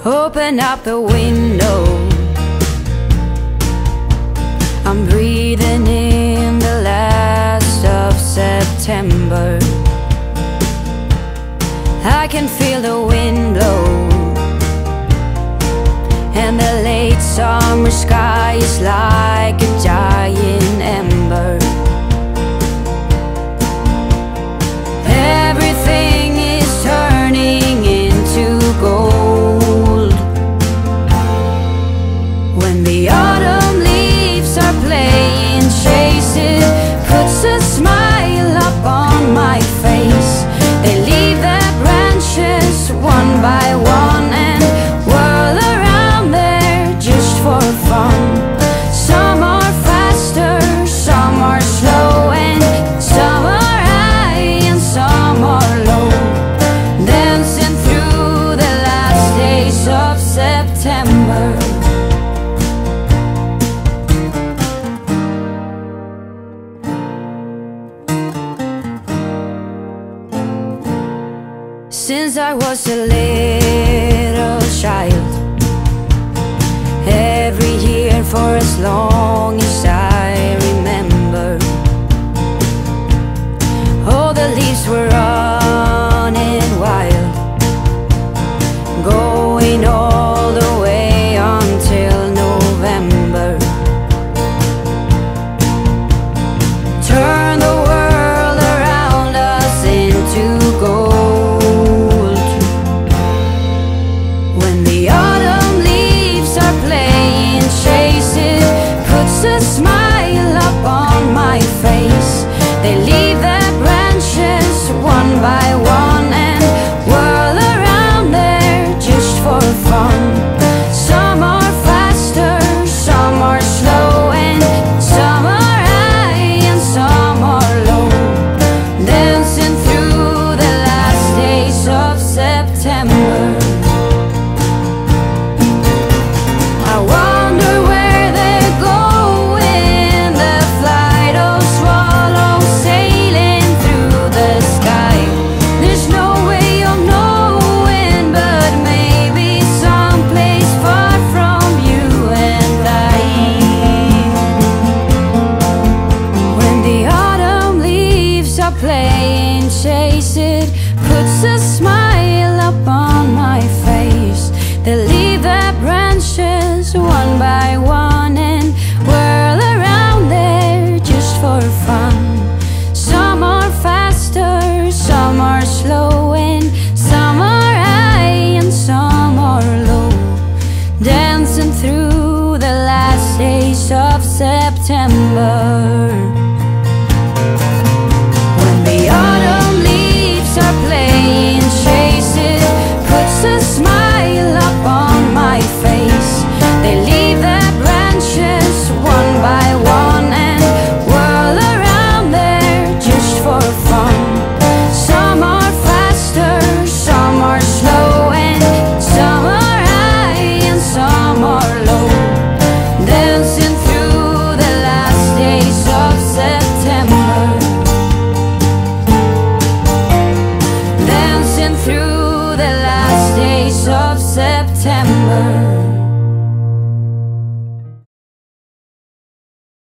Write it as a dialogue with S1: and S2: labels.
S1: Open up the window, I'm breathing in the last of September. I can feel the wind blow, and the late summer sky is like a giant ember. Everything is turning into gold. When the autumn leaves are playing chase, it puts a smile up on my face. They leave their branches one by one and whirl around there just for fun. Some are faster, some are slow, and some are high and some are low, dancing through the last days of September. Since I was a little child, every year for as long as I remember, all the leaves were running wild, going all the way until November. Turn the world around us into gold. A smile up on my face. They leave their branches one by one and whirl around there just for fun. Some are faster, some are slow, and some are high and some are low, dancing through the last days of September. I wonder where they're going. Playing chase, it puts a smile up on my face. They leave their branches one by one and whirl around there just for fun. Some are faster, some are slow, and some are high and some are low, dancing through the last days of September. The autumn leaves are playing chase, it puts a smile up on my face. They leave their branches one by one and whirl around there just for fun. Some are faster, some are slow, and some are high and some are low, dancing through the last days of September. Through the last days of September.